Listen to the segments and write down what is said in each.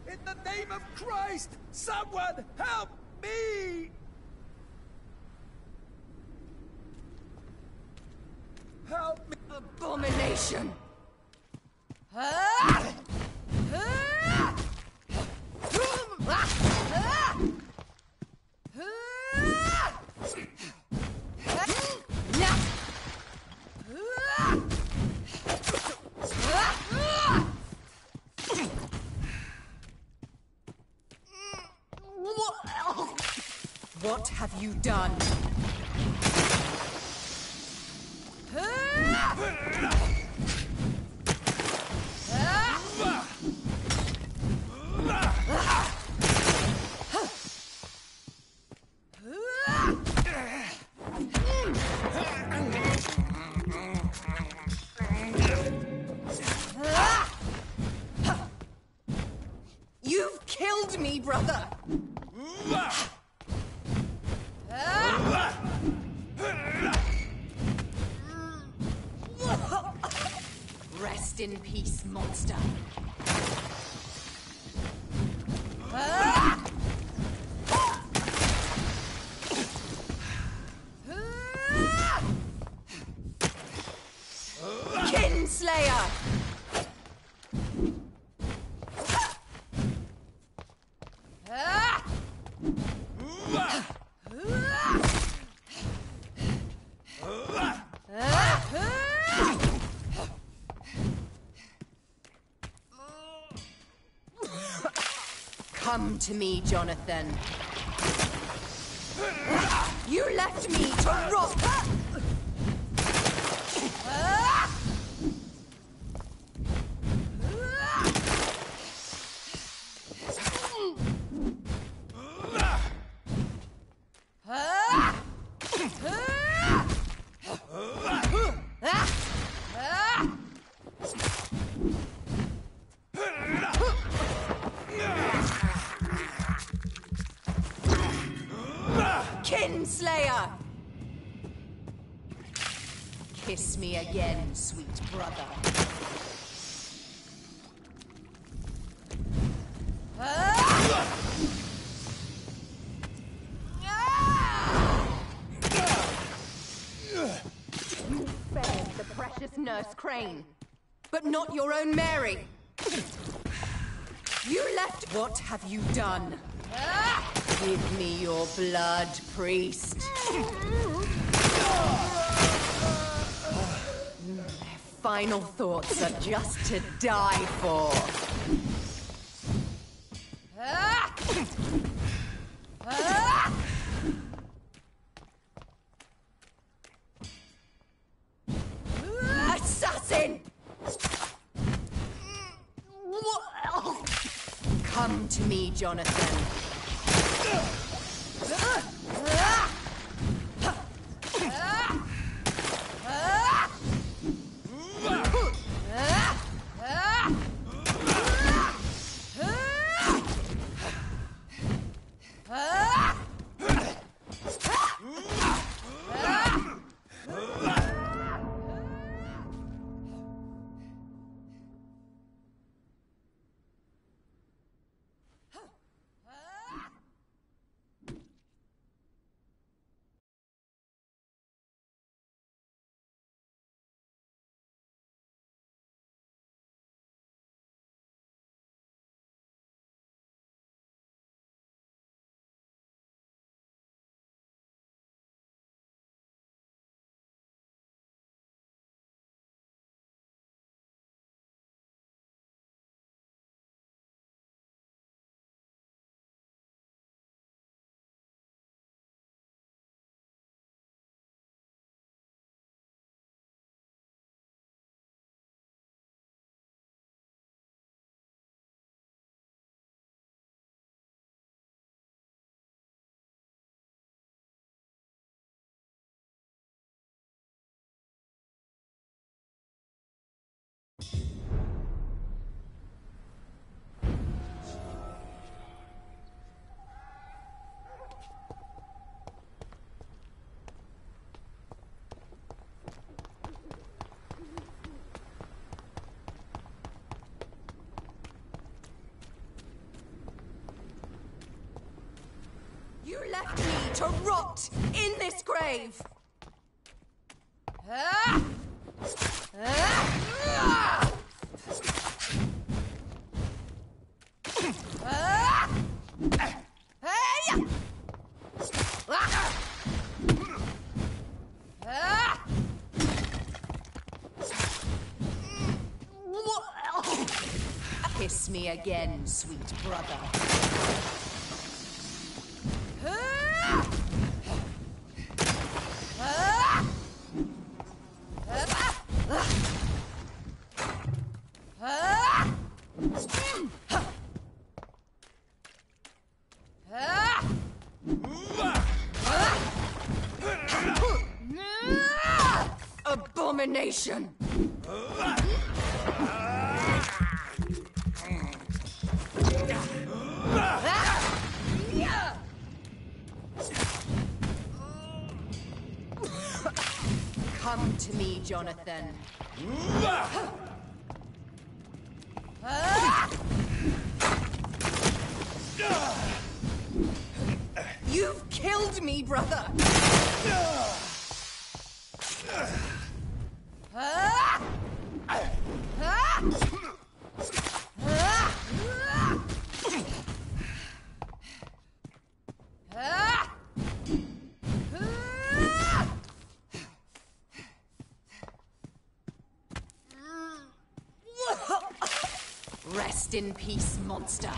In the name of Christ, someone help me! Help me! Abomination! What have you done? You've killed me, brother! Rest in peace, monster. Kinslayer! Come to me, Jonathan. You left me to rot. Kinslayer! Kiss me again, sweet brother. You spared the precious Nurse Crane, but not your own Mary. You left. What have you done? Give me your blood, priest. Their final thoughts are just to die for. Assassin! Come to me, Jonathan. to rot in this grave! Kiss me again, sweet brother. Abomination! Come to me, Jonathan. You've killed me, brother! Rest in peace, monster.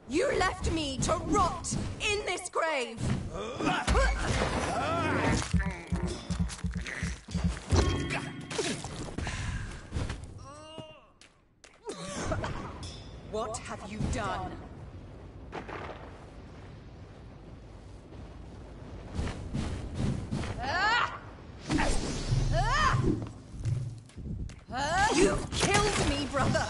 You left me to rot in this grave! What have you done? You've killed me, brother!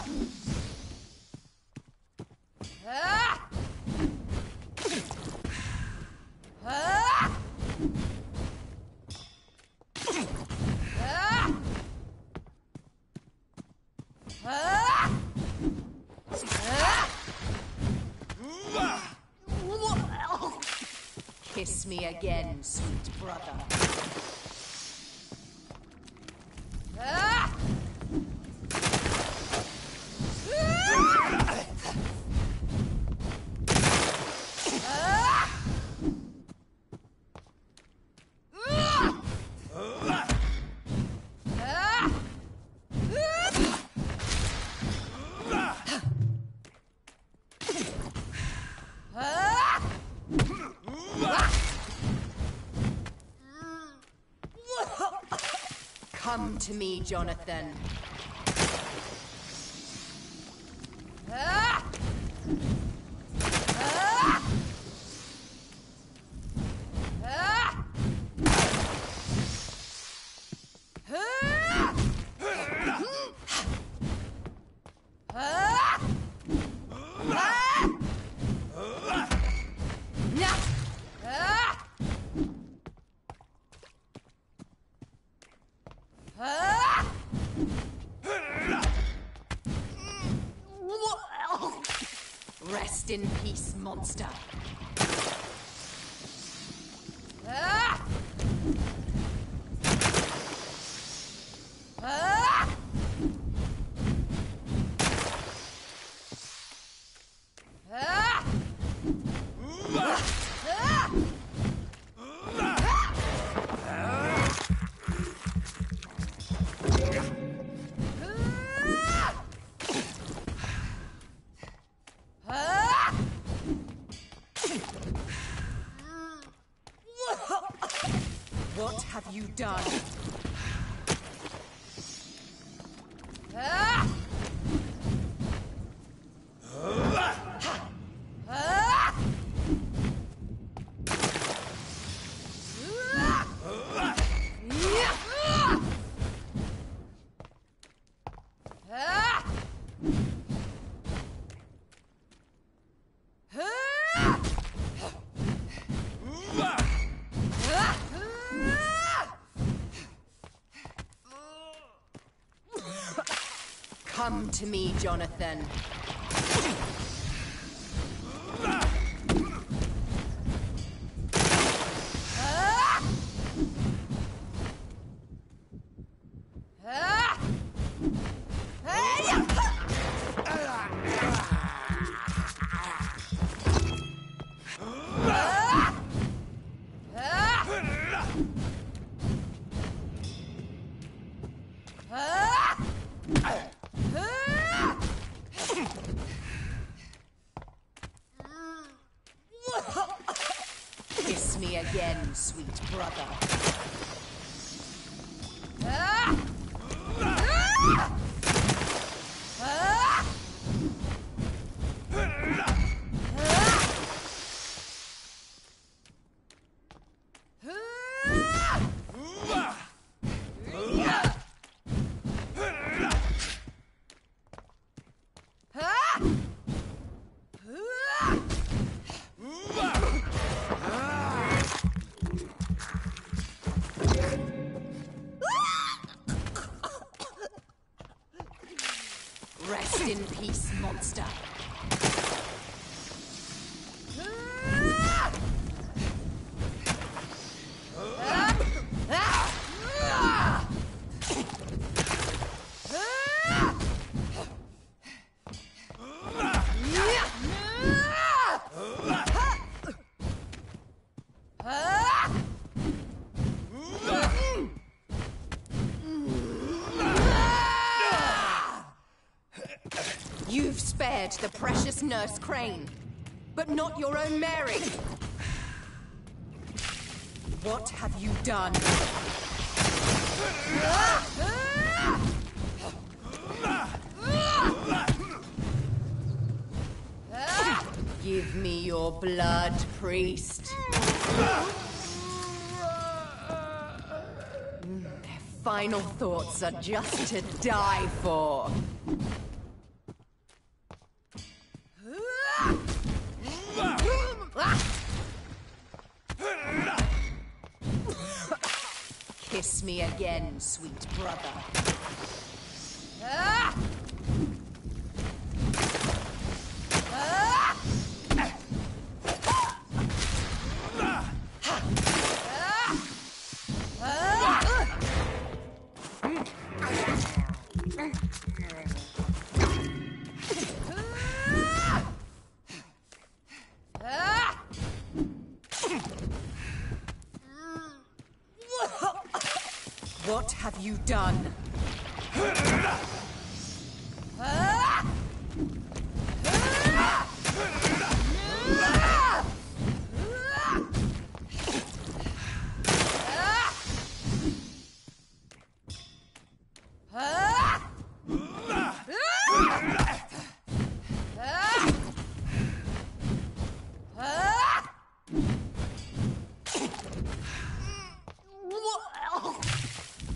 Kiss me again, sweet brother. Come to me, Jonathan. Rest in peace, monster. What have you done? Come to me, Jonathan. Kiss me again, sweet brother. Rest in peace, monster. You've spared the precious Nurse Crane, but not your own Mary. What have you done? Give me your blood, priest. Their final thoughts are just to die for. Kiss me again, sweet brother. What have you done?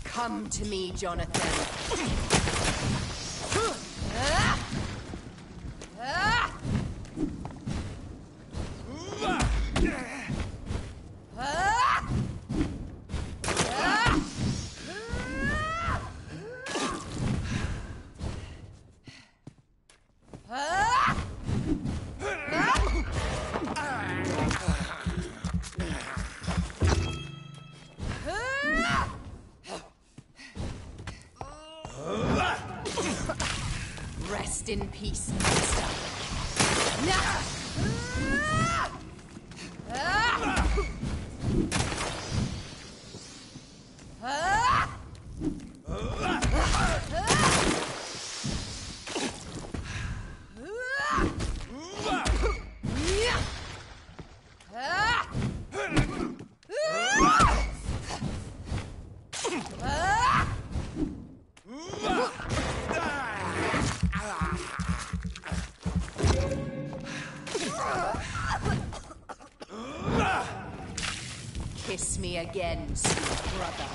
Come to me, Jonathan. Rest in peace, monster. Kiss me again, sweet brother.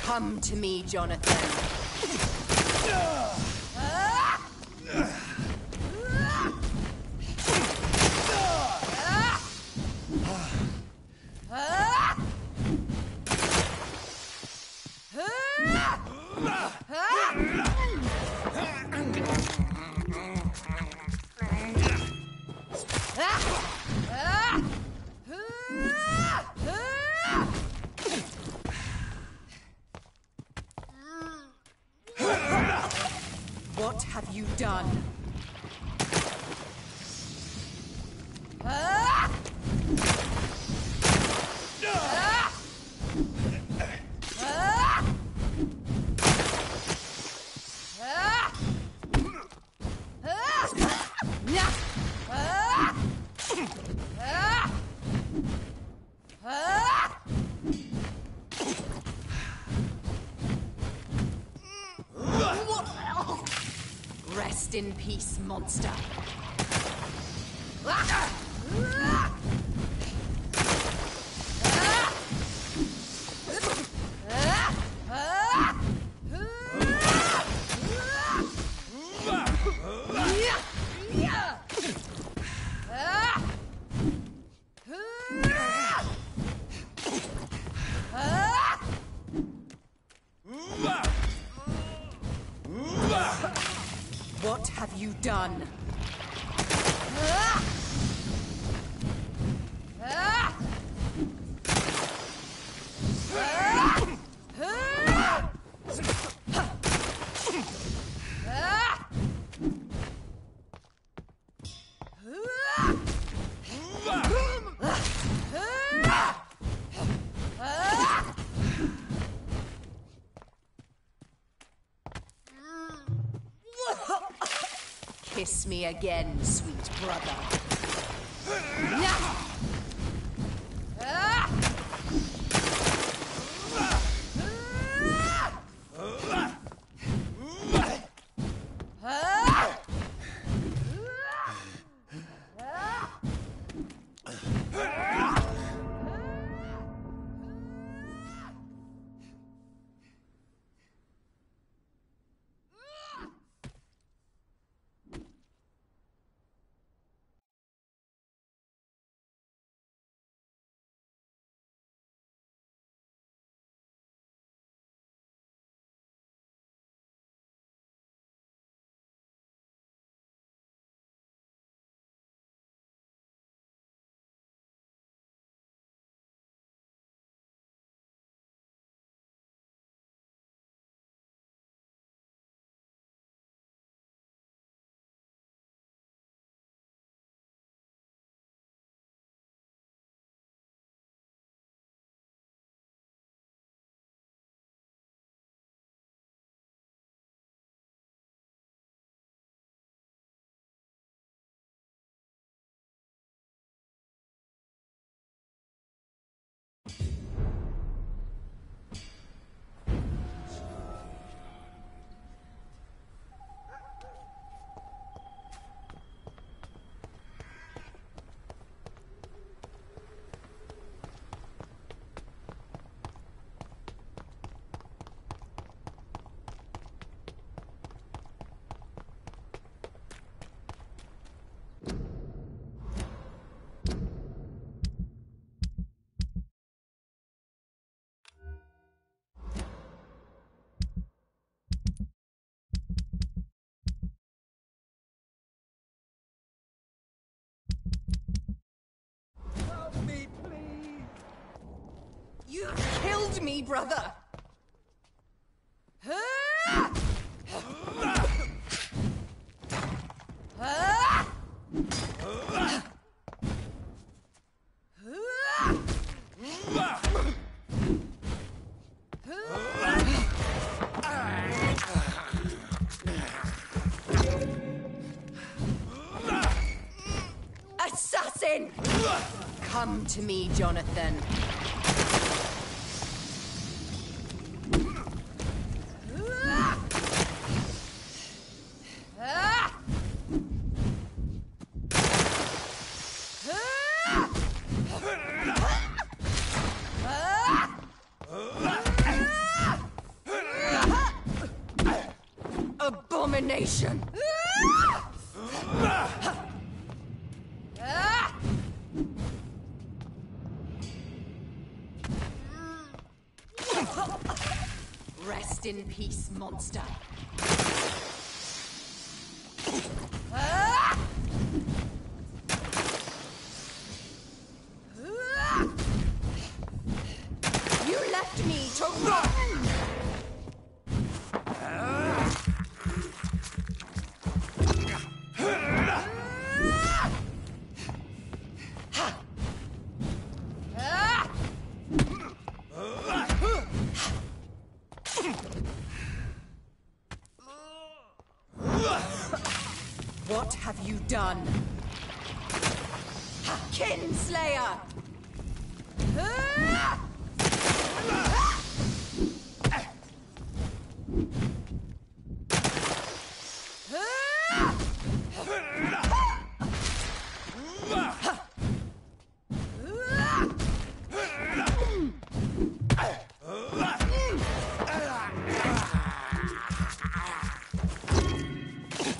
Come to me, Jonathan. What have you done? Rest in peace, monster. What have you done? Kiss me again, sweet brother. You killed me, brother! Assassin! Come to me, Jonathan. abomination! Rest in peace, monster. You left me to rot! What have you done? Kinslayer!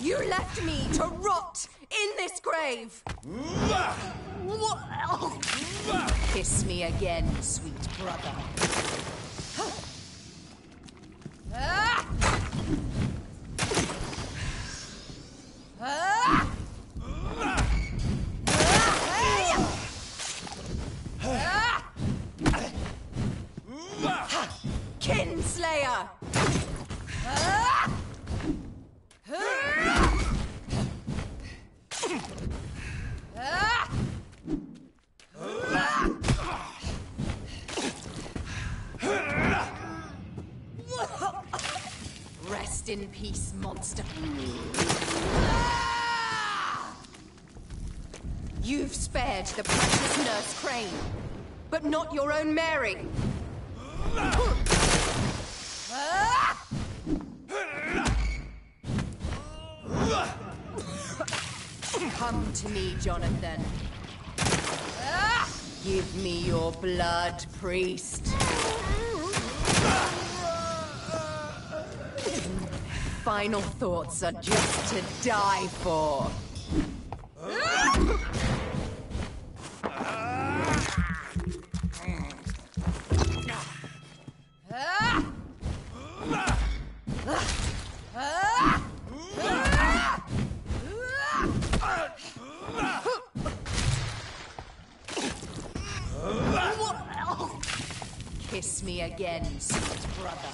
You left me to rot in this grave! Kiss me again, sweet brother. Kinslayer! Rest in peace, monster. You've spared the precious Nurse Crane, but not your own Mary. Come to me, Jonathan. Give me your blood, priest. Final thoughts are just to die for. Kiss me again, sweet brother.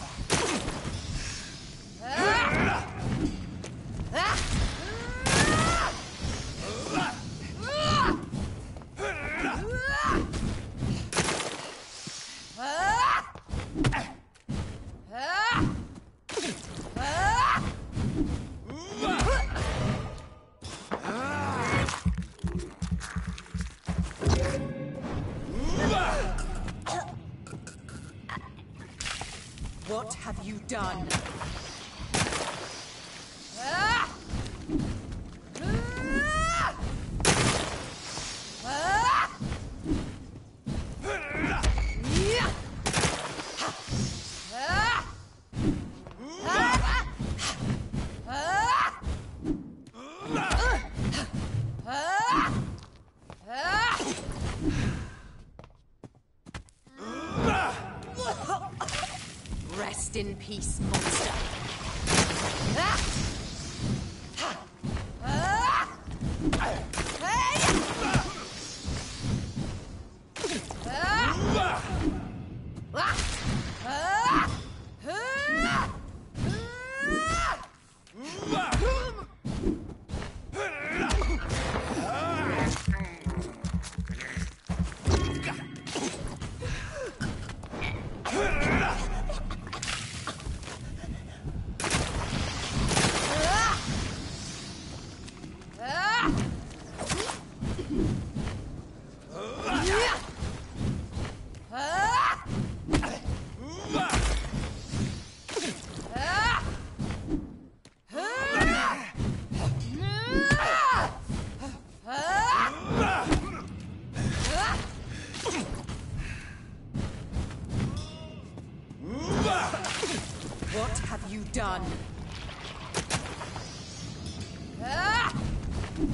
What have you done? Rest in peace, monster. What have you done? I'll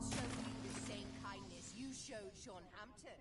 show you the same kindness you showed Sean Hampton.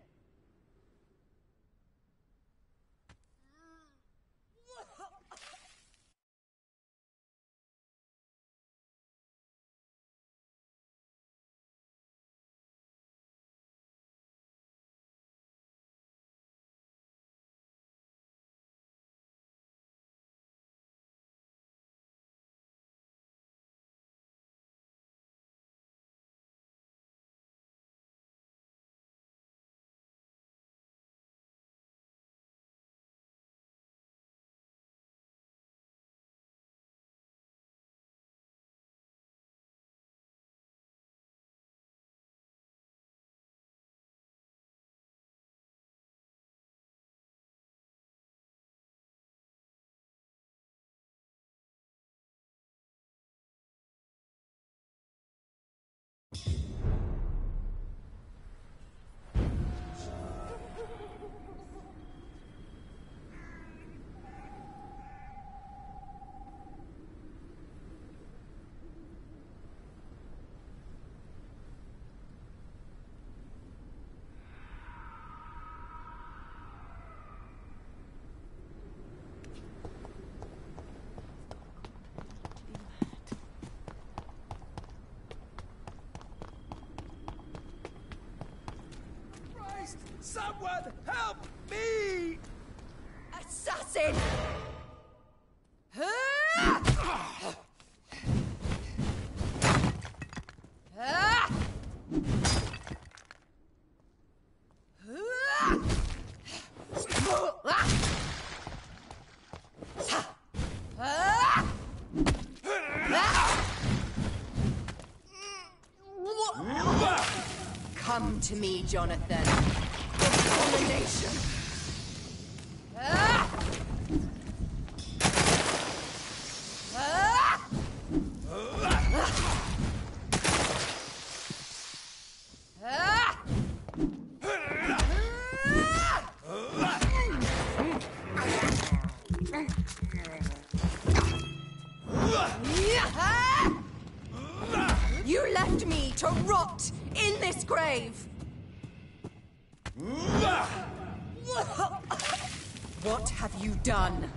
Someone help me! Assassin! Come to me, Jonathan. Abomination! You left me to rot in this grave! What have you done?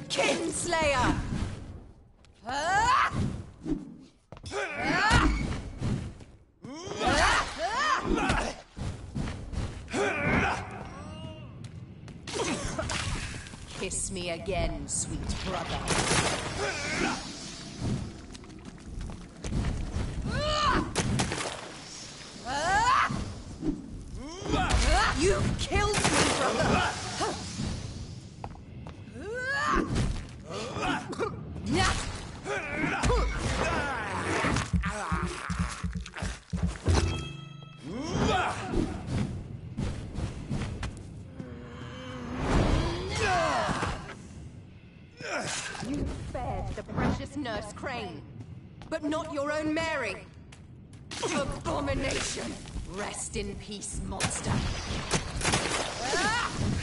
Kinslayer! Kiss me again, sweet brother. You killed me, brother! You spared the precious Nurse Crane, but not your own Mary. Abomination! Rest in peace, monster.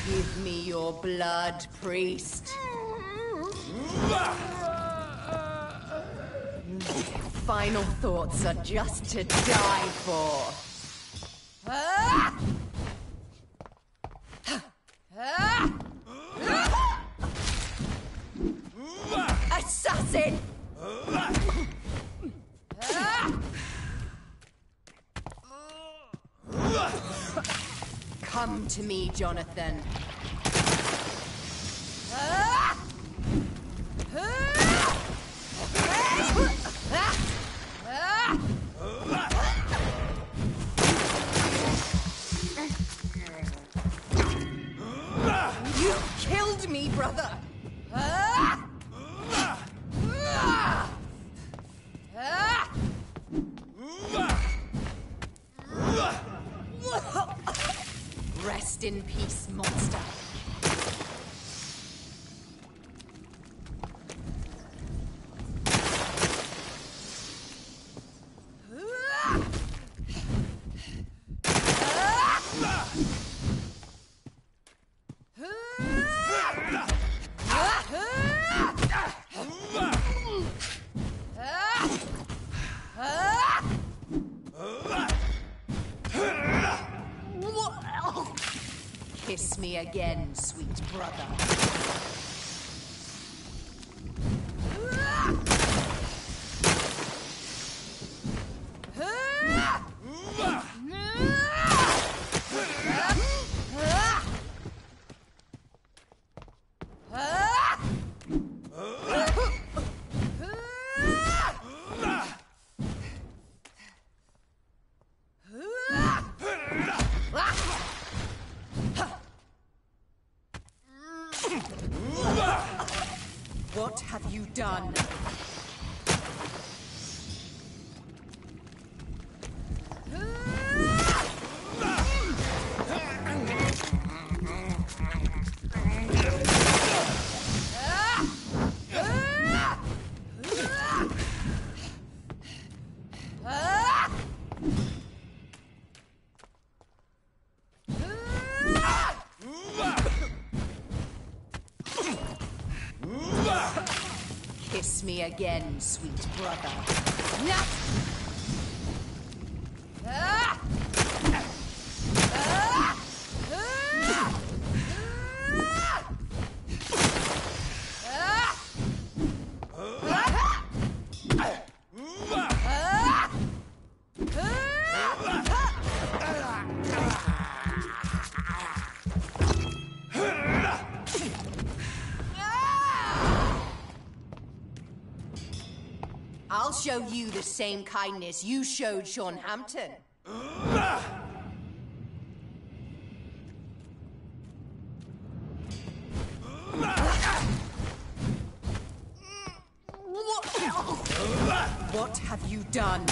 Give me your blood, priest. Final thoughts are just to die for. Assassin! Come to me, Jonathan. You killed me, brother! Rest in peace, monster. Kiss me again, sweet brother. What have you done? Kiss me again, sweet brother. I'll show you the same kindness you showed Sean Hampton. What have you done?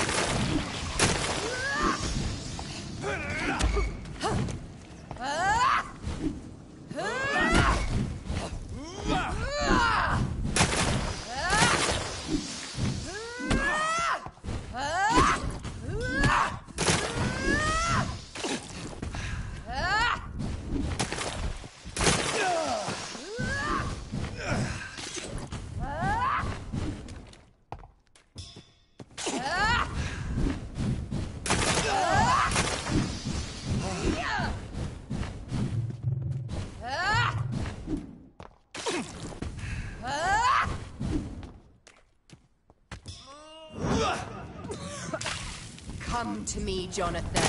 Come to me, Jonathan.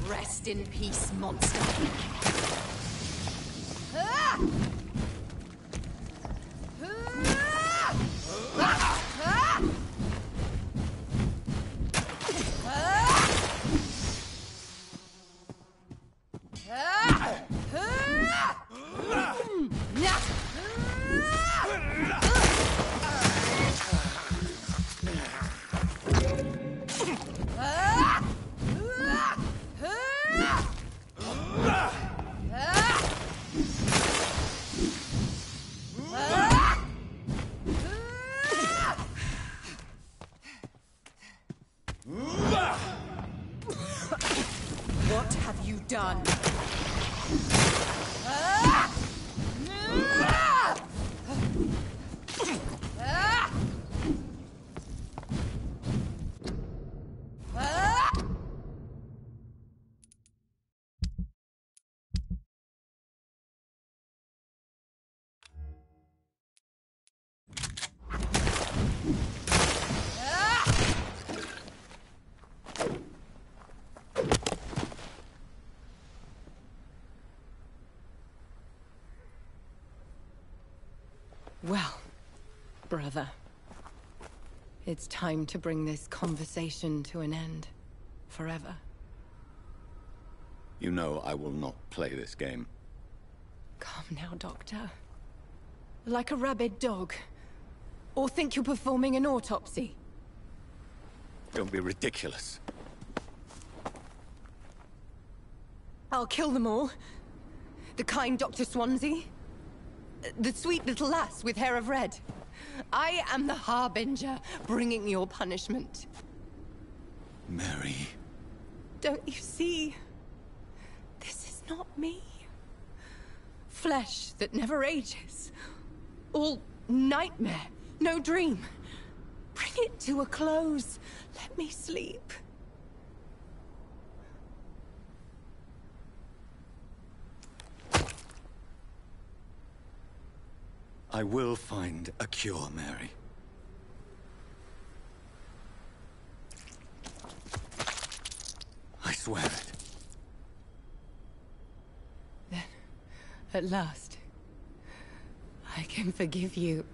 Rest in peace, monster. What have you done? brother. It's time to bring this conversation to an end. Forever. You know I will not play this game. Calm now, Doctor. Like a rabid dog. Or think you're performing an autopsy. Don't be ridiculous. I'll kill them all. The kind Dr. Swansea. The sweet little lass with hair of red. I am the Harbinger, bringing your punishment. Mary... Don't you see? This is not me. Flesh that never ages. All nightmare, no dream. Bring it to a close. Let me sleep. I will find a cure, Mary. I swear it. Then, at last, I can forgive you.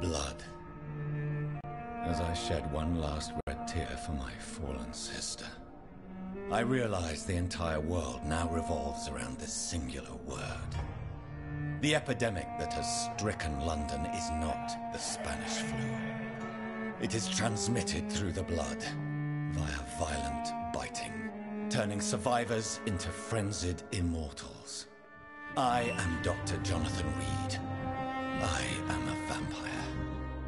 Blood. As I shed one last red tear for my fallen sister, I realize the entire world now revolves around this singular word. The epidemic that has stricken London is not the Spanish flu. It is transmitted through the blood, via violent biting, turning survivors into frenzied immortals. I am Dr. Jonathan Reed. I am a vampire,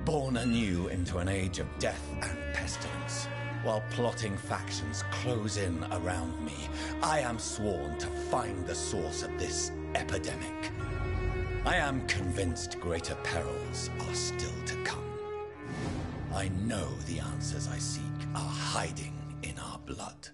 born anew into an age of death and pestilence. While plotting factions close in around me, I am sworn to find the source of this epidemic. I am convinced greater perils are still to come. I know the answers I seek are hiding in our blood.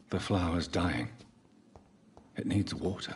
The flower's dying. It needs water.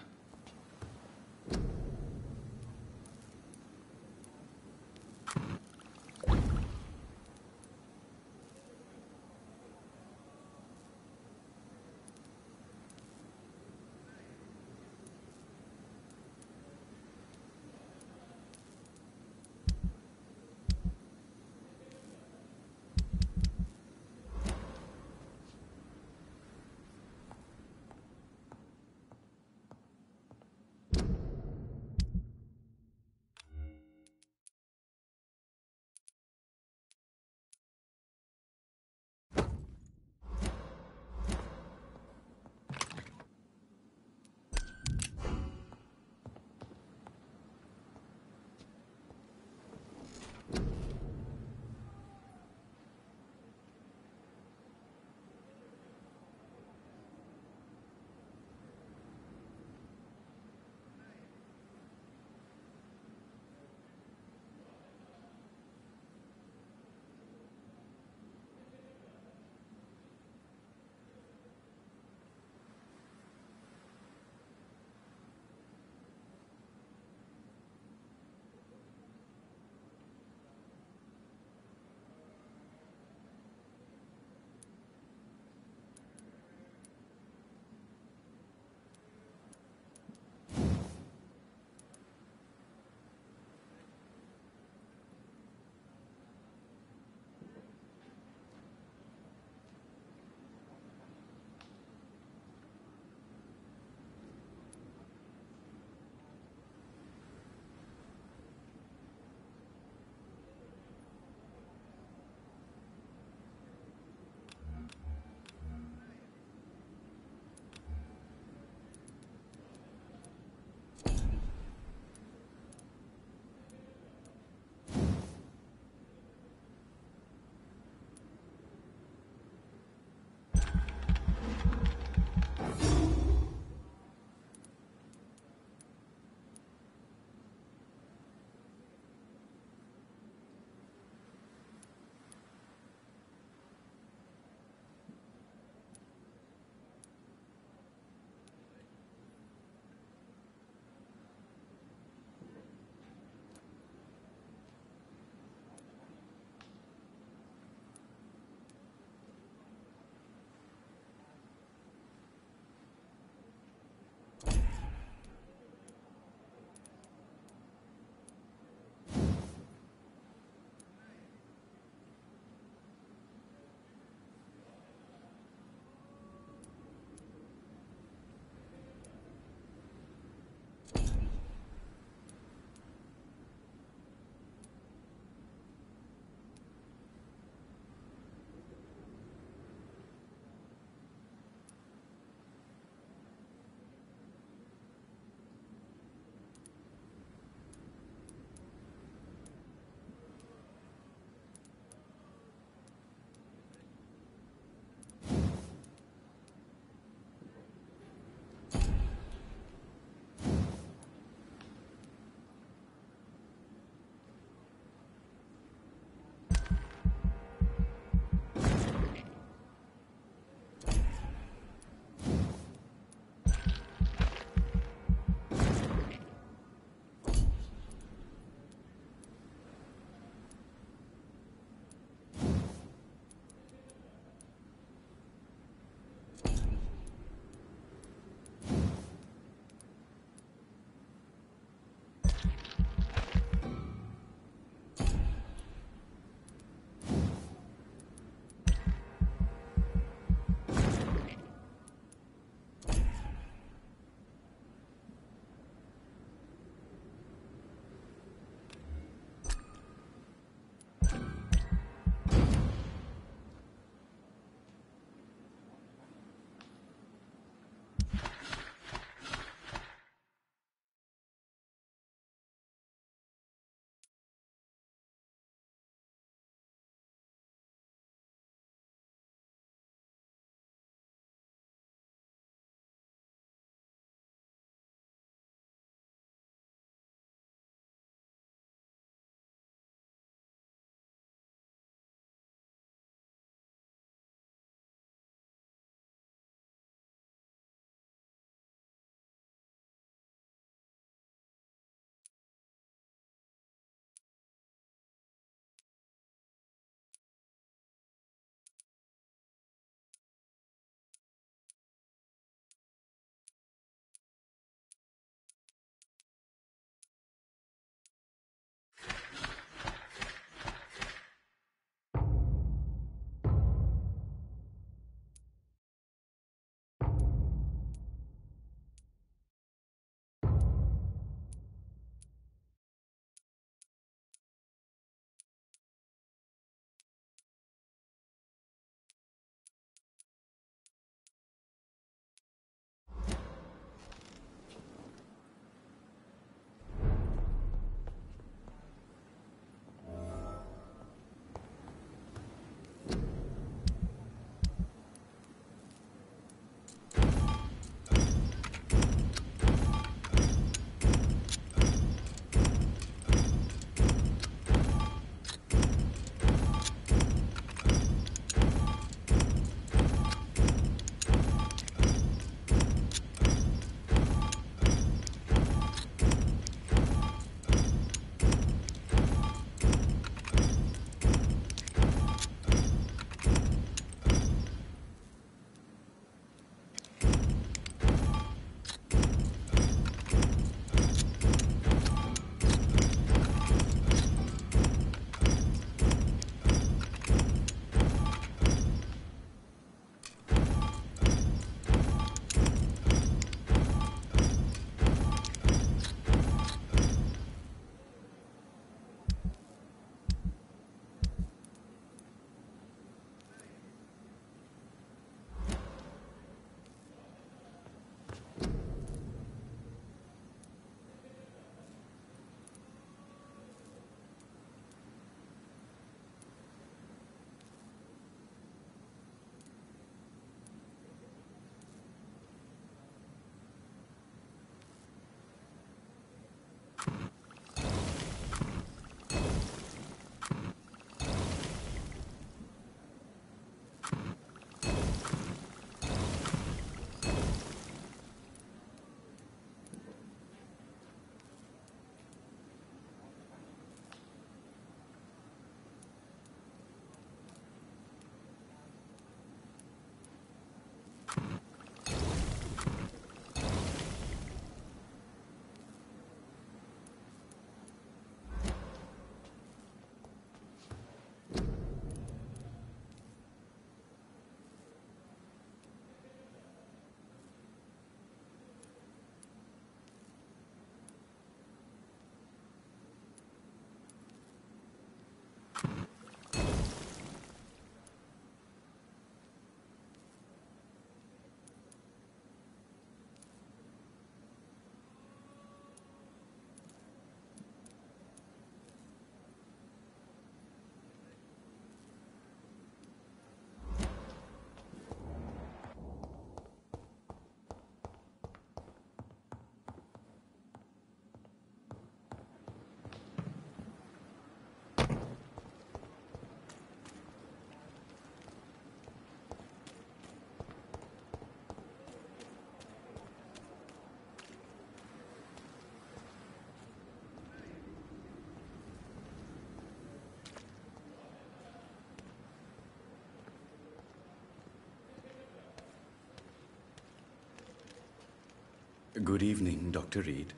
Good evening, Dr. Reed.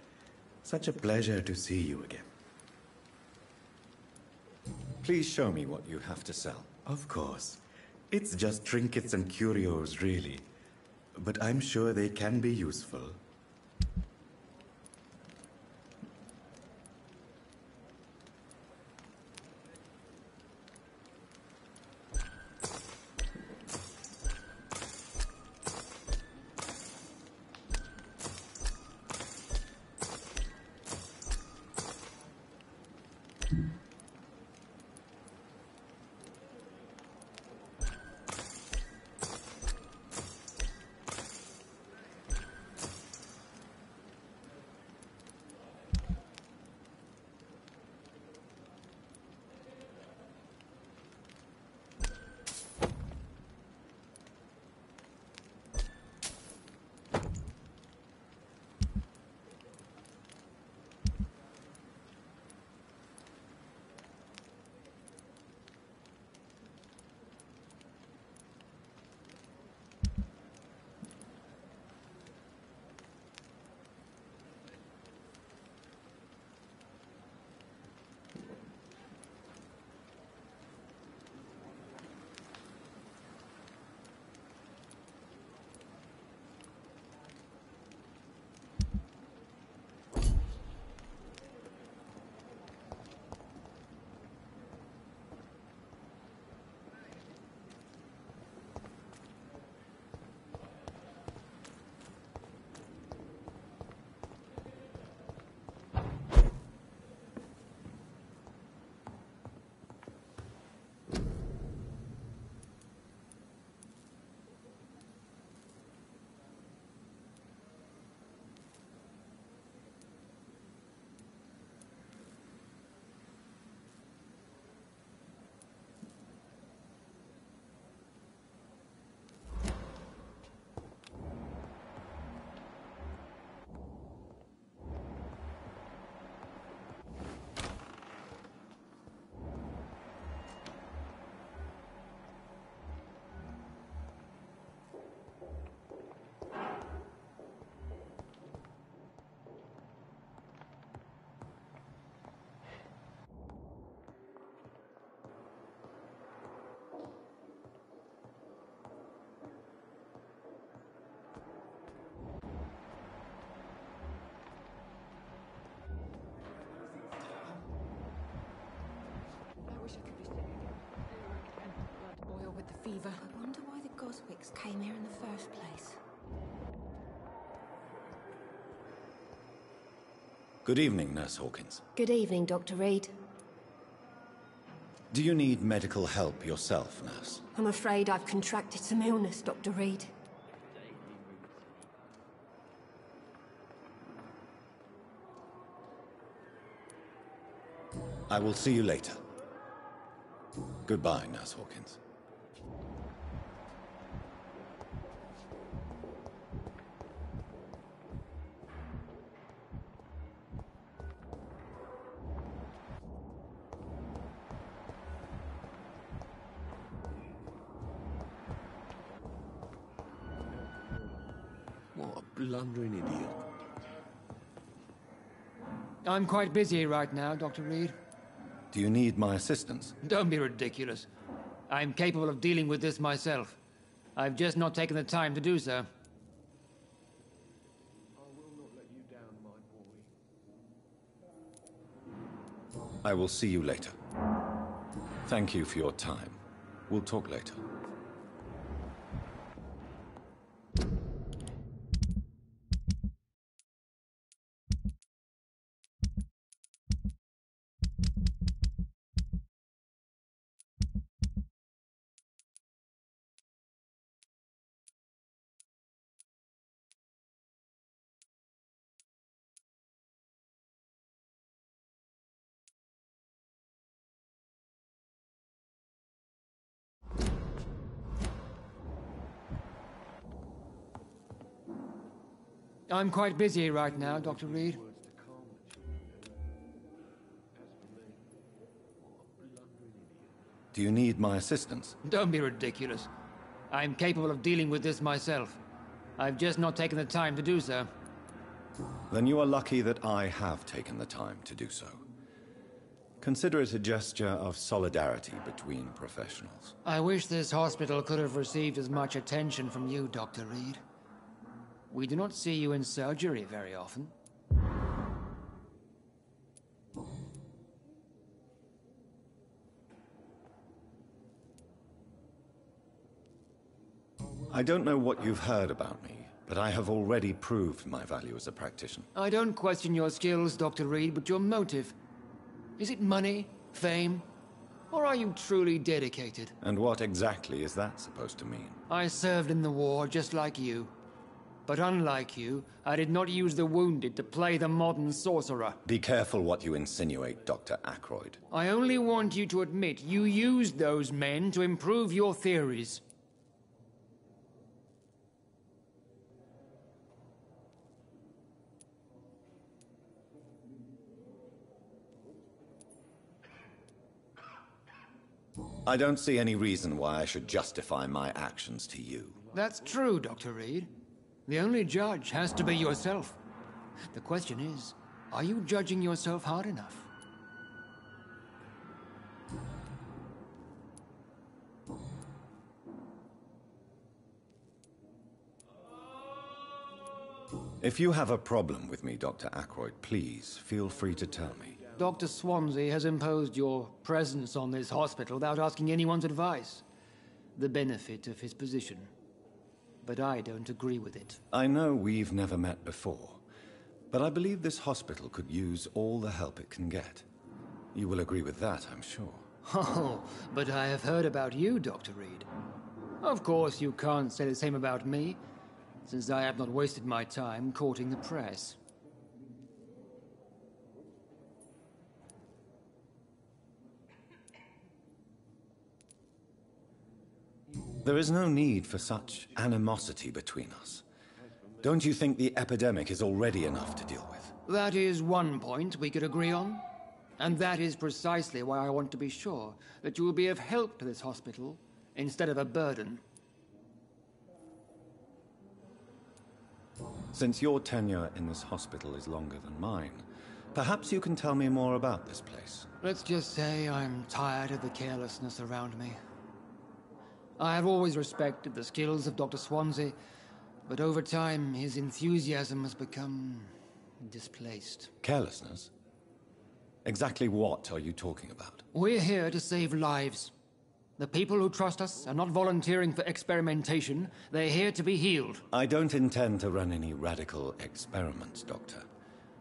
Such a pleasure to see you again. Please show me what you have to sell. Of course. It's just trinkets and curios, really. But I'm sure they can be useful. Blood boil with the fever. I wonder why the Goswicks came here in the first place. Good evening, Nurse Hawkins. Good evening, Dr. Reed. Do you need medical help yourself, Nurse? I'm afraid I've contracted some illness, Dr. Reed. I will see you later. Goodbye, Nurse Hawkins. What a blundering idiot. I'm quite busy right now, Dr. Reed. Do you need my assistance? Don't be ridiculous. I'm capable of dealing with this myself. I've just not taken the time to do so. I will not let you down, my boy. I will see you later. Thank you for your time. We'll talk later. I'm quite busy right now, Dr. Reed. Do you need my assistance? Don't be ridiculous. I'm capable of dealing with this myself. I've just not taken the time to do so. Then you are lucky that I have taken the time to do so. Consider it a gesture of solidarity between professionals. I wish this hospital could have received as much attention from you, Dr. Reed. We do not see you in surgery very often. I don't know what you've heard about me, but I have already proved my value as a practitioner. I don't question your skills, Dr. Reed, but your motive. Is it money, fame, or are you truly dedicated? And what exactly is that supposed to mean? I served in the war just like you. But unlike you, I did not use the wounded to play the modern sorcerer. Be careful what you insinuate, Dr. Ackroyd. I only want you to admit you used those men to improve your theories. I don't see any reason why I should justify my actions to you. That's true, Dr. Reed. The only judge has to be yourself. The question is, are you judging yourself hard enough? If you have a problem with me, Dr. Ackroyd, please feel free to tell me. Dr. Swansea has imposed your presence on this hospital without asking anyone's advice. The benefit of his position. But I don't agree with it. I know we've never met before, but I believe this hospital could use all the help it can get. You will agree with that, I'm sure. Oh, but I have heard about you, Dr. Reed. Of course, you can't say the same about me, since I have not wasted my time courting the press. There is no need for such animosity between us. Don't you think the epidemic is already enough to deal with? That is one point we could agree on. And that is precisely why I want to be sure that you will be of help to this hospital instead of a burden. Since your tenure in this hospital is longer than mine, perhaps you can tell me more about this place. Let's just say I'm tired of the carelessness around me. I have always respected the skills of Dr. Swansea, but over time his enthusiasm has become displaced. Carelessness? Exactly what are you talking about? We're here to save lives. The people who trust us are not volunteering for experimentation. They're here to be healed. I don't intend to run any radical experiments, Doctor.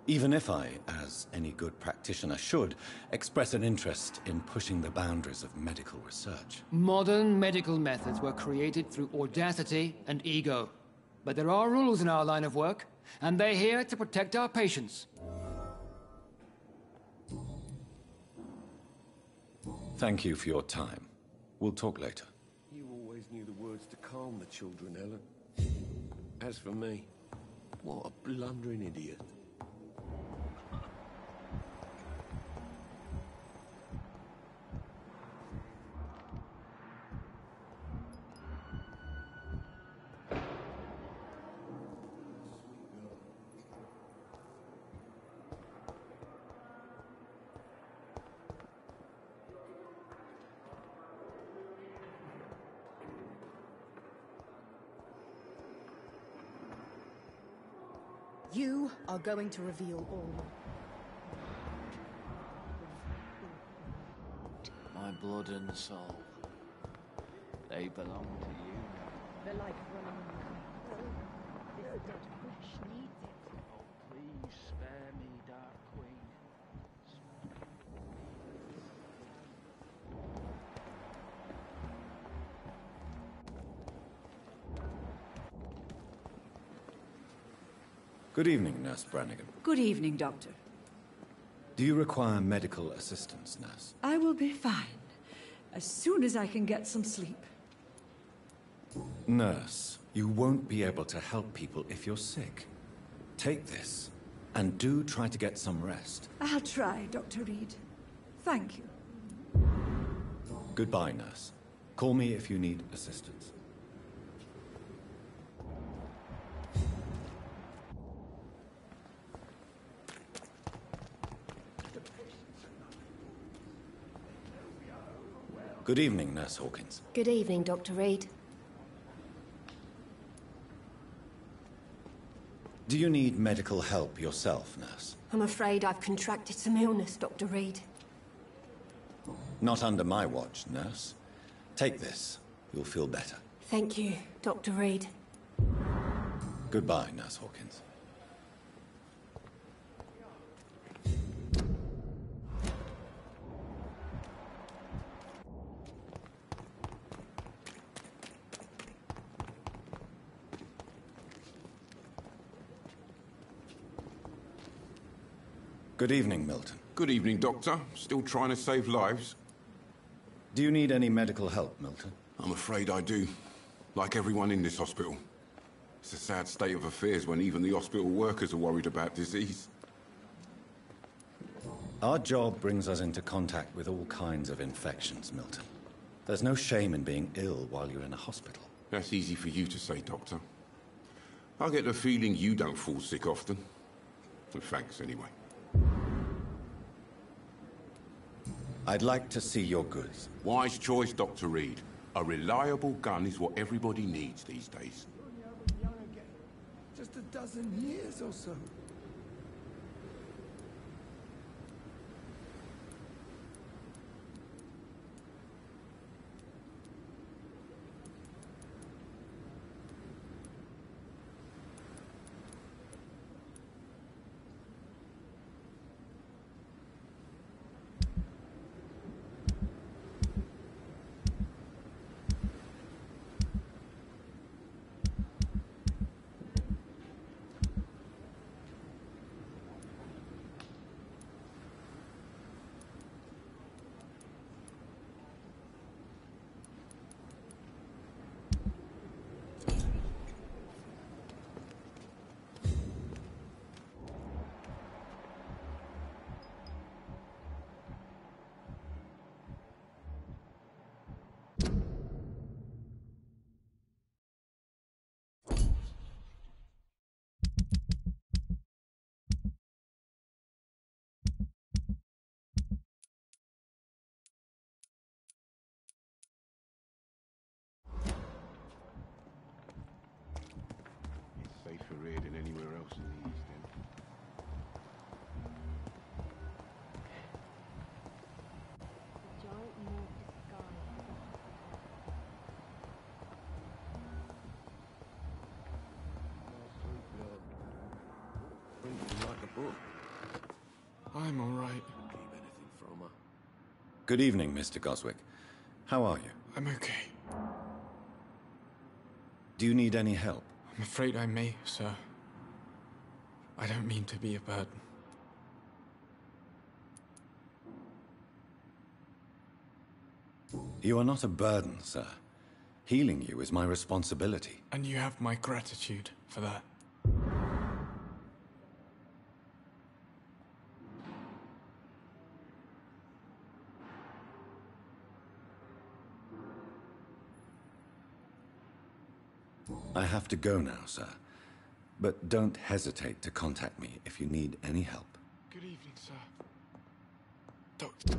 Even if I, as any good practitioner should, express an interest in pushing the boundaries of medical research. Modern medical methods were created through audacity and ego. But there are rules in our line of work, and they're here to protect our patients. Thank you for your time. We'll talk later. You always knew the words to calm the children, Ellen. As for me, what a blundering idiot. You are going to reveal all. My blood and soul, they belong to you. The life running in the This dead flesh needs it. Oh, please spare me, Dark Queen. Good evening, Nurse Brannigan. Good evening, Doctor. Do you require medical assistance, Nurse? I will be fine, as soon as I can get some sleep. Nurse, you won't be able to help people if you're sick. Take this, and do try to get some rest. I'll try, Dr. Reed. Thank you. Goodbye, Nurse. Call me if you need assistance. Good evening, Nurse Hawkins. Good evening, Dr. Reed. Do you need medical help yourself, Nurse? I'm afraid I've contracted some illness, Dr. Reed. Not under my watch, Nurse. Take this. You'll feel better. Thank you, Dr. Reed. Goodbye, Nurse Hawkins. Good evening, Milton. Good evening, Doctor. Still trying to save lives? Do you need any medical help, Milton? I'm afraid I do. Like everyone in this hospital. It's a sad state of affairs when even the hospital workers are worried about disease. Our job brings us into contact with all kinds of infections, Milton. There's no shame in being ill while you're in a hospital. That's easy for you to say, Doctor. I get the feeling you don't fall sick often. Well, thanks, anyway. I'd like to see your goods. Wise choice, Dr. Reed. A reliable gun is what everybody needs these days. Young again. Just a dozen years or so. Safer here than anywhere else in the East End. Like a book. I'm all right. Keep anything from her. Good evening, Mr. Goswick. How are you? I'm okay. Do you need any help? I'm afraid I may, sir. I don't mean to be a burden. You are not a burden, sir. Healing you is my responsibility. And you have my gratitude for that. I have to go now, sir. But don't hesitate to contact me if you need any help. Good evening, sir. Doctor.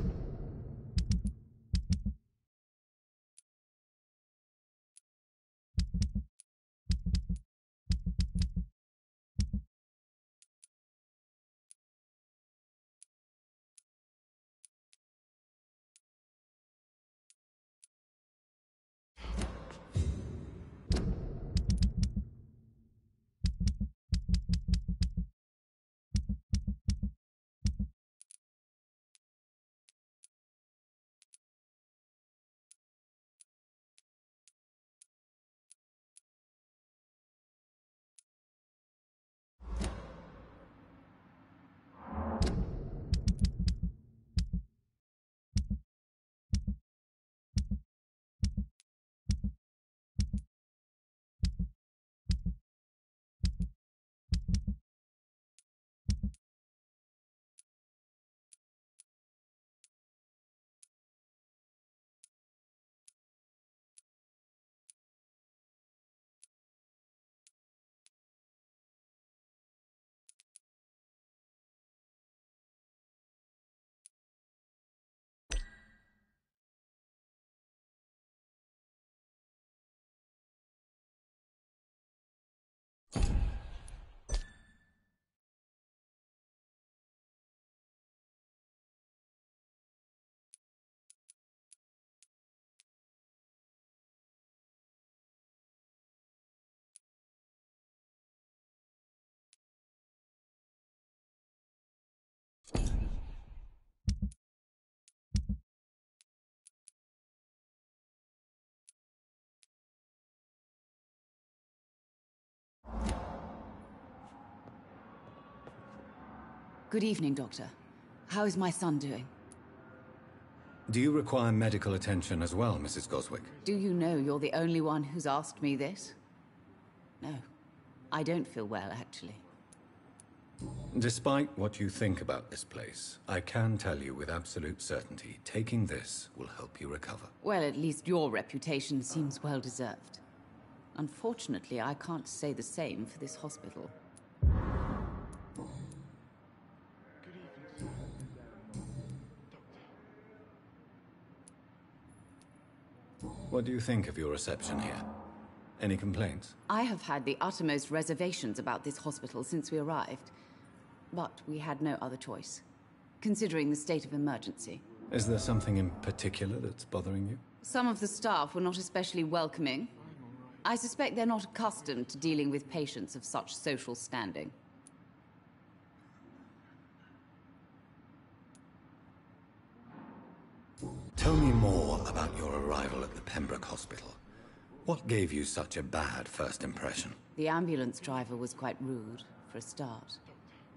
Good evening, Doctor. How is my son doing? Do you require medical attention as well, Mrs. Goswick? Do you know you're the only one who's asked me this? No. I don't feel well, actually. Despite what you think about this place, I can tell you with absolute certainty, taking this will help you recover. Well, at least your reputation seems well deserved. Unfortunately, I can't say the same for this hospital. What do you think of your reception here? Any complaints? I have had the uttermost reservations about this hospital since we arrived. But we had no other choice, considering the state of emergency. Is there something in particular that's bothering you? Some of the staff were not especially welcoming. I suspect they're not accustomed to dealing with patients of such social standing. Tell me more about your arrival at the Pembroke Hospital. What gave you such a bad first impression? The ambulance driver was quite rude, for a start.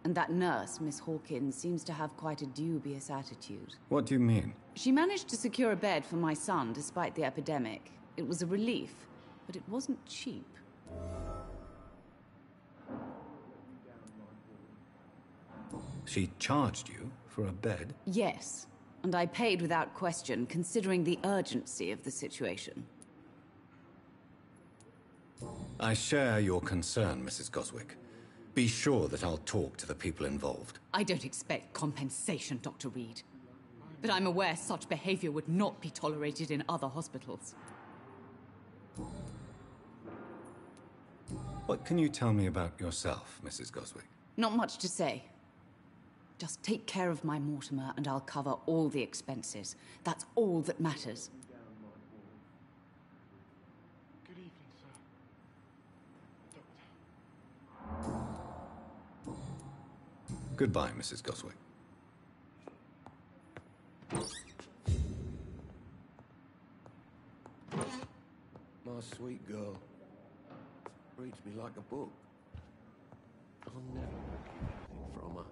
And that nurse, Miss Hawkins, seems to have quite a dubious attitude. What do you mean? She managed to secure a bed for my son despite the epidemic. It was a relief, but it wasn't cheap. She charged you for a bed? Yes, and I paid without question, considering the urgency of the situation. I share your concern, Mrs. Goswick. Be sure that I'll talk to the people involved. I don't expect compensation, Dr. Reed. But I'm aware such behavior would not be tolerated in other hospitals. What can you tell me about yourself, Mrs. Goswick? Not much to say. Just take care of my Mortimer and I'll cover all the expenses. That's all that matters. Good evening, sir. Doctor. Goodbye, Mrs. Goswick. My sweet girl. Reads me like a book. I'll never forgive anything from her.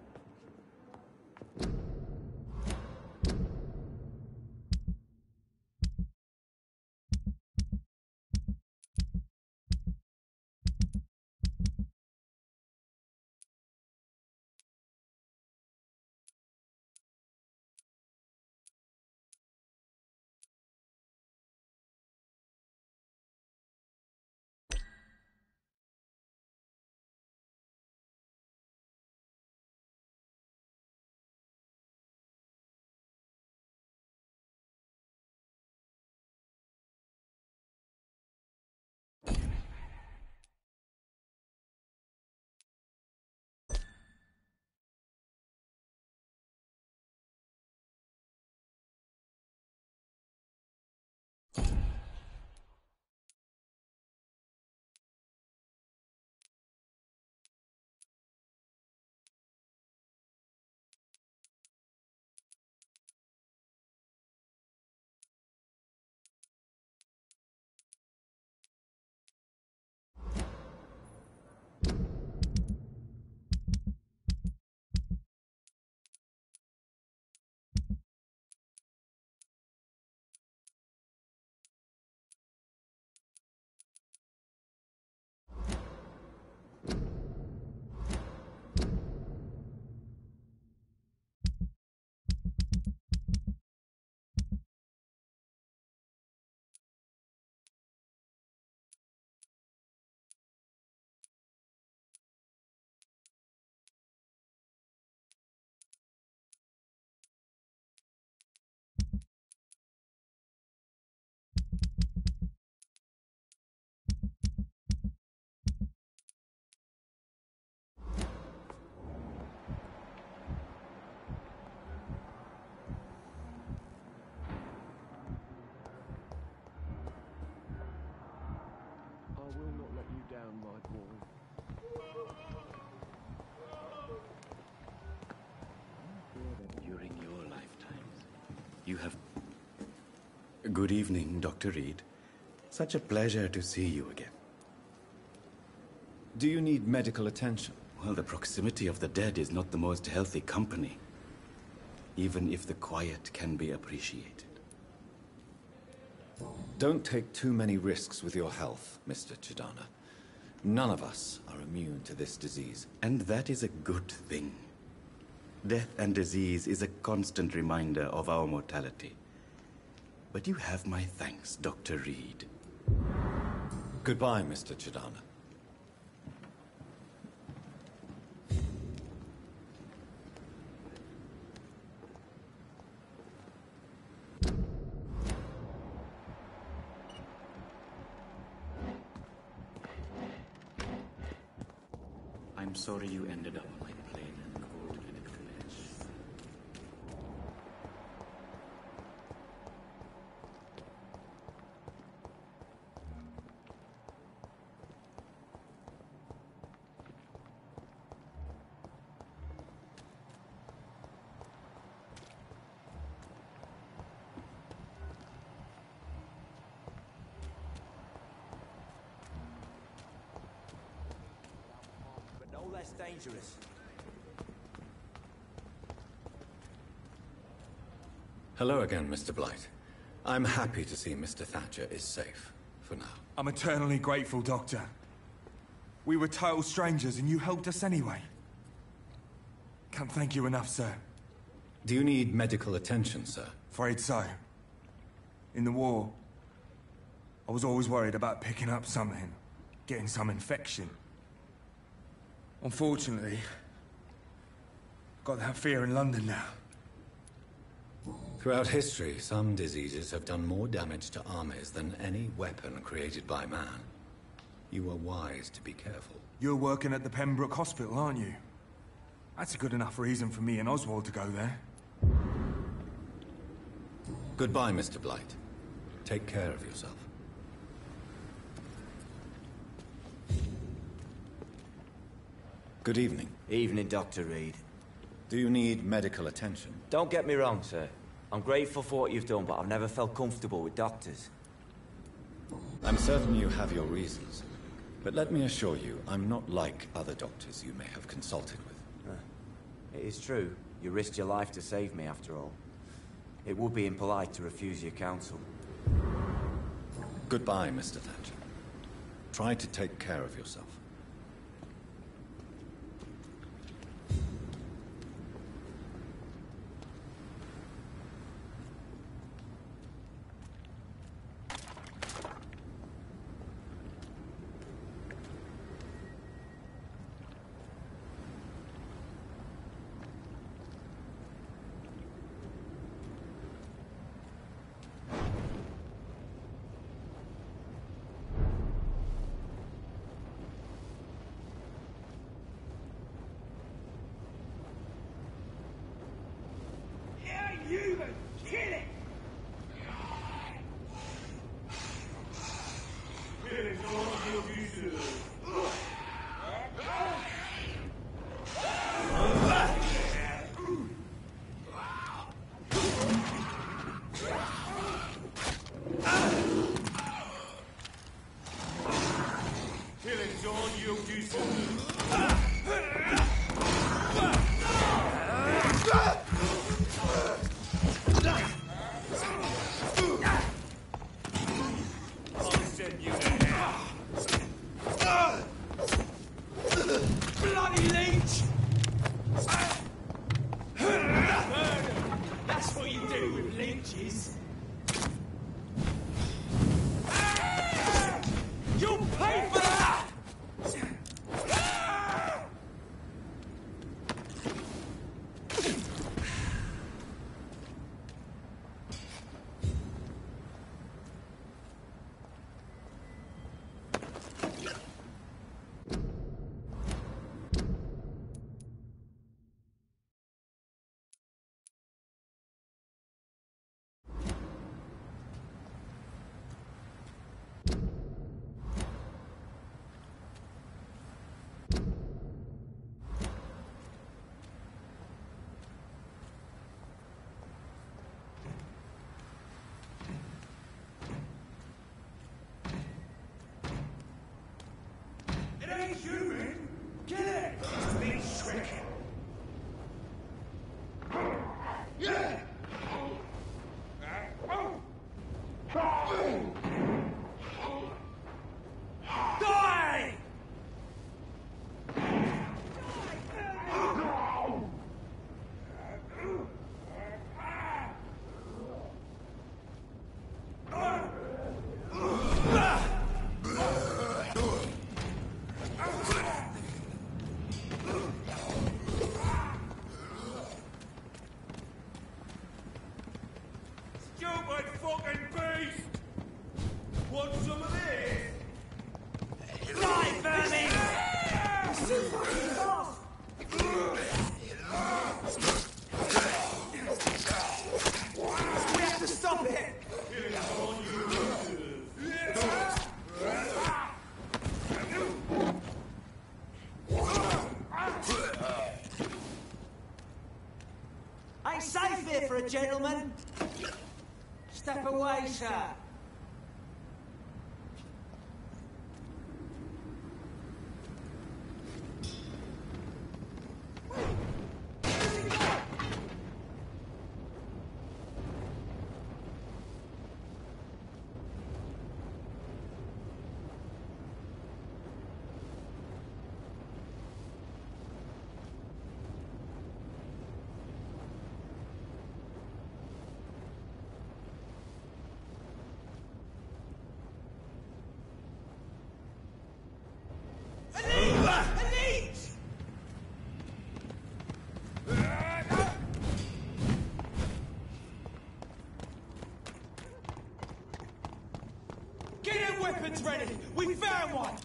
During your lifetimes, you have... Good evening, Dr. Reed. Such a pleasure to see you again. Do you need medical attention? Well, the proximity of the dead is not the most healthy company, even if the quiet can be appreciated. Don't take too many risks with your health, Mr. Chidana. None of us are immune to this disease. And that is a good thing. Death and disease is a constant reminder of our mortality. But you have my thanks, Dr. Reed. Goodbye, Mr. Chidana. I'm sorry you ended up on my plane and cold medical edge. Less dangerous. Hello again, Mr. Blight. I'm happy to see Mr. Thatcher is safe, for now. I'm eternally grateful, Doctor. We were total strangers and you helped us anyway. Can't thank you enough, sir. Do you need medical attention, sir? Afraid so. In the war, I was always worried about picking up something, getting some infection. Unfortunately, got that fear in London now. Throughout history, some diseases have done more damage to armies than any weapon created by man. You are wise to be careful. You're working at the Pembroke Hospital, aren't you? That's a good enough reason for me and Oswald to go there. Goodbye, Mr. Blight. Take care of yourself. Good evening. Evening, Dr. Reed. Do you need medical attention? Don't get me wrong, sir. I'm grateful for what you've done, but I've never felt comfortable with doctors. I'm certain you have your reasons. But let me assure you, I'm not like other doctors you may have consulted with. It is true. You risked your life to save me, after all. It would be impolite to refuse your counsel. Goodbye, Mr. Thatcher. Try to take care of yourself. fucking beast! Want some of this? Die, vermin! It's too fucking fast! We have to stop it! Ain't safe here for a gentleman. Step away, sir. Get your weapons ready! We found one!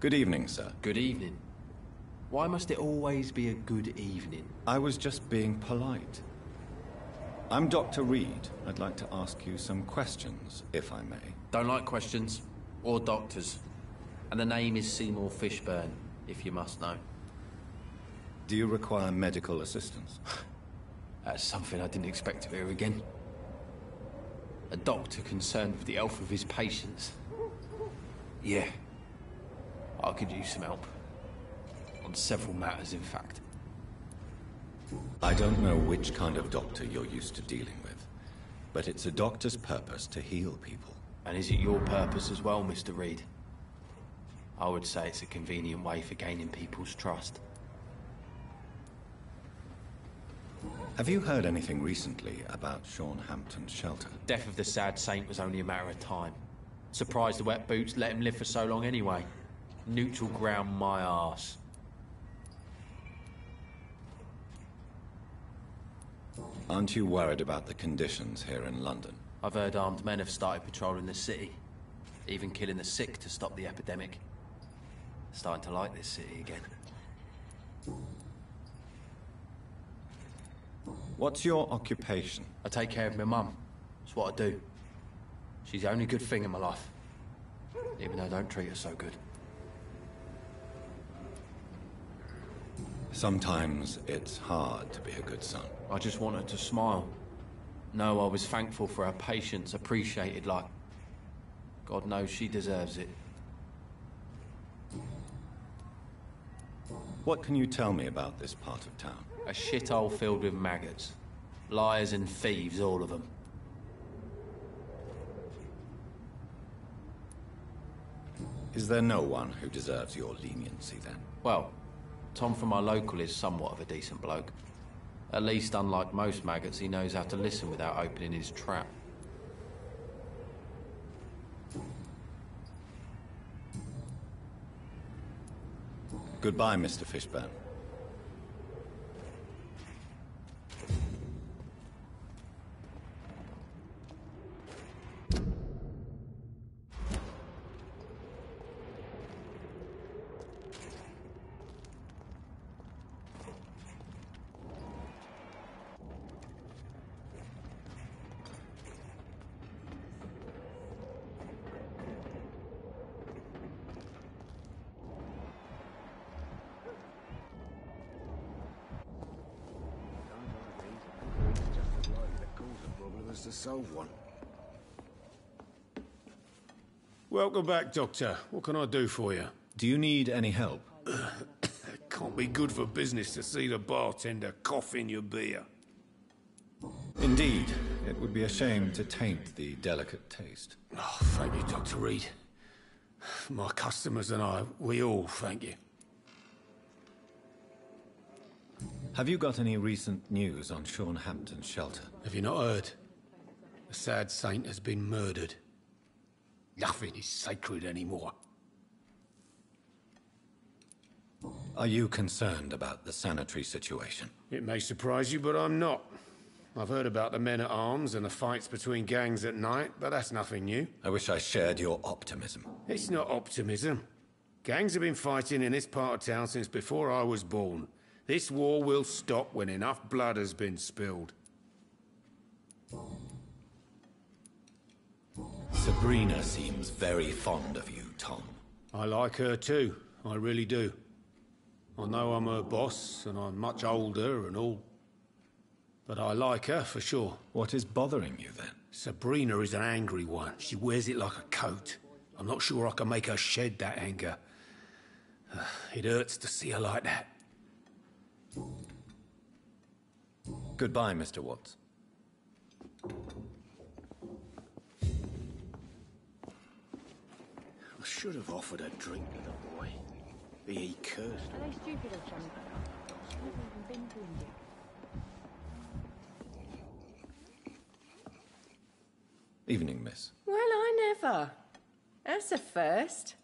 Good evening, sir. Good evening. Why must it always be a good evening? I was just being polite. I'm Dr. Reed. I'd like to ask you some questions, if I may. Don't like questions. Or doctors. And the name is Seymour Fishburne, if you must know. Do you require medical assistance? That's something I didn't expect to hear again. A doctor concerned with the health of his patients. Yeah. I could use some help. On several matters, in fact. I don't know which kind of doctor you're used to dealing with, but it's a doctor's purpose to heal people. And is it your purpose as well, Mr. Reed? I would say it's a convenient way for gaining people's trust. Have you heard anything recently about Sean Hampton's shelter? Death of the sad saint was only a matter of time. Surprised the wet boots let him live for so long anyway. Neutral ground my arse. Aren't you worried about the conditions here in London? I've heard armed men have started patrolling the city. Even killing the sick to stop the epidemic. Starting to like this city again. What's your occupation? I take care of my mum. It's what I do. She's the only good thing in my life. Even though I don't treat her so good. Sometimes it's hard to be a good son. I just want her to smile. No, I was thankful for her patience, appreciated like... God knows she deserves it. What can you tell me about this part of town? A shithole filled with maggots. Liars and thieves, all of them. Is there no one who deserves your leniency then? Well, Tom from our local is somewhat of a decent bloke. At least, unlike most maggots, he knows how to listen without opening his trap. Goodbye, Mr. Fishburne. To solve one. Welcome back, Doctor. What can I do for you? Do you need any help? It can't be good for business to see the bartender cough in your beer. Indeed. It would be a shame to taint the delicate taste. Oh, thank you, Dr. Reed. My customers and I, we all thank you. Have you got any recent news on Sean Hampton's shelter? Have you not heard? The sad saint has been murdered. Nothing is sacred anymore. Are you concerned about the sanitary situation? It may surprise you, but I'm not. I've heard about the men-at-arms and the fights between gangs at night, but that's nothing new. I wish I shared your optimism. It's not optimism. Gangs have been fighting in this part of town since before I was born. This war will stop when enough blood has been spilled. Sabrina seems very fond of you, Tom. I like her too. I really do. I know I'm her boss, and I'm much older and all. But I like her for sure. What is bothering you then? Sabrina is an angry one. She wears it like a coat. I'm not sure I can make her shed that anger. It hurts to see her like that. Goodbye, Mr. Watts. I should have offered a drink to the boy. Be he cursed. Are they stupid or something? I've never even been to India. Evening, miss. Well, I never. That's a first.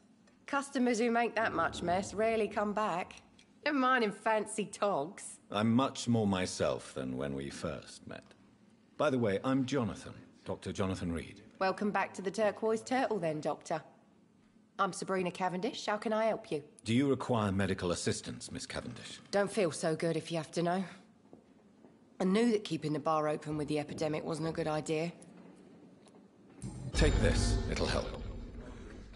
Customers who make that much mess rarely come back. Never mind in fancy togs. I'm much more myself than when we first met. By the way, I'm Jonathan, Dr. Jonathan Reed. Welcome back to the Turquoise Turtle then, Doctor. I'm Sabrina Cavendish. How can I help you? Do you require medical assistance, Miss Cavendish? Don't feel so good if you have to know. I knew that keeping the bar open with the epidemic wasn't a good idea. Take this. It'll help.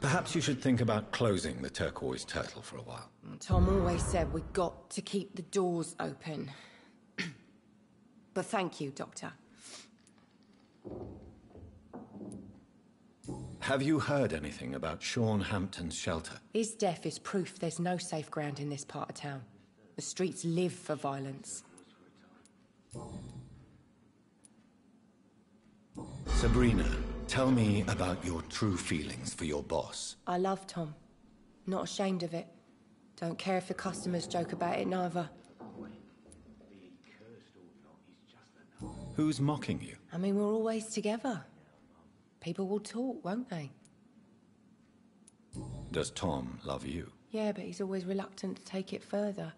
Perhaps you should think about closing the Turquoise Turtle for a while. Tom always said we've got to keep the doors open. But thank you, Doctor. Have you heard anything about Sean Hampton's shelter? His death is proof there's no safe ground in this part of town. The streets live for violence. Sabrina, tell me about your true feelings for your boss. I love Tom. Not ashamed of it. Don't care if the customers joke about it, neither. Who's mocking you? I mean, we're always together. People will talk, won't they? Does Tom love you? Yeah, but he's always reluctant to take it further.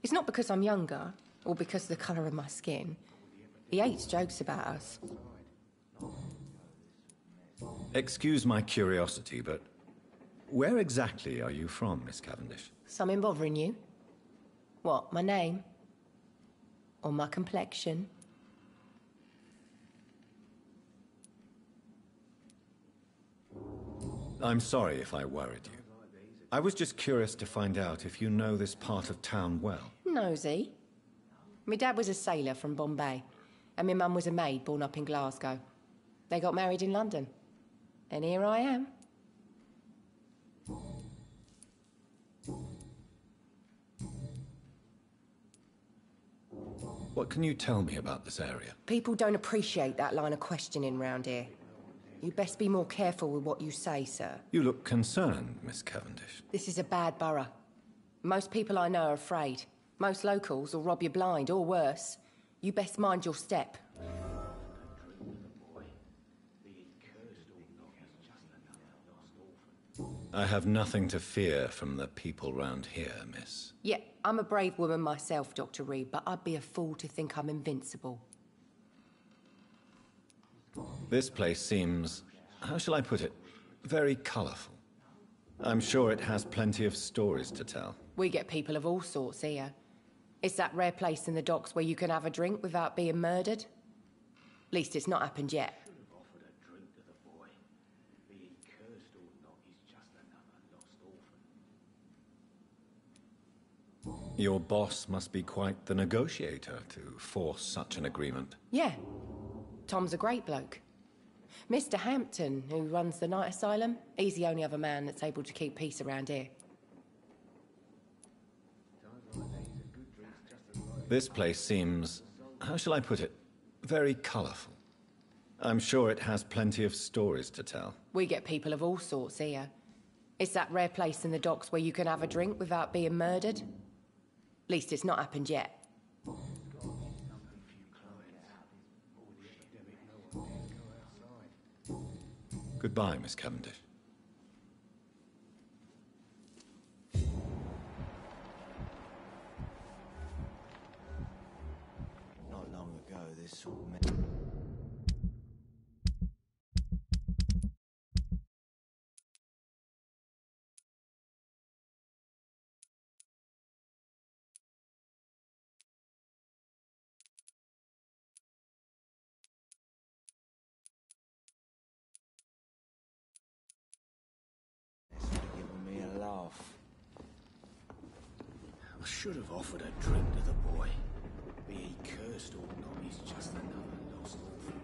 It's not because I'm younger, or because of the colour of my skin. He hates jokes about us. Excuse my curiosity, but where exactly are you from, Miss Cavendish? Something bothering you? What, my name? Or my complexion? I'm sorry if I worried you. I was just curious to find out if you know this part of town well. Nosy. My dad was a sailor from Bombay, and my mum was a maid born up in Glasgow. They got married in London. And here I am. What can you tell me about this area? People don't appreciate that line of questioning round here. You best be more careful with what you say, sir. You look concerned, Miss Cavendish. This is a bad borough. Most people I know are afraid. Most locals will rob you blind, or worse. You best mind your step. I have nothing to fear from the people round here, miss. Yeah, I'm a brave woman myself, Dr. Reed, but I'd be a fool to think I'm invincible. This place seems, how shall I put it, very colourful. I'm sure it has plenty of stories to tell. We get people of all sorts here. It's that rare place in the docks where you can have a drink without being murdered. At least it's not happened yet. Your boss must be quite the negotiator to force such an agreement. Yeah. Tom's a great bloke. Mr. Hampton, who runs the night asylum, he's the only other man that's able to keep peace around here. This place seems, how shall I put it, very colourful. I'm sure it has plenty of stories to tell. We get people of all sorts here. It's that rare place in the docks where you can have a drink without being murdered. At least it's not happened yet. Goodbye, Miss Cavendish. Not long ago, this sort of... I should have offered a drink to the boy. Be he cursed or not, he's just another lost orphan.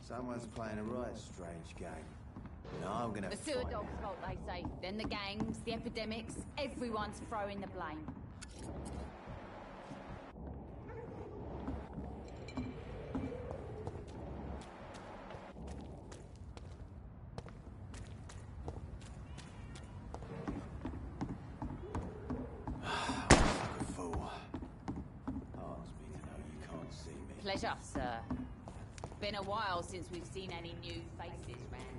Someone's playing a right strange game. No, I'm gonna... The sewer dog's fault, they say. Then the gangs, the epidemics, everyone's throwing the blame. Pleasure, sir. Been a while since we've seen any new faces round.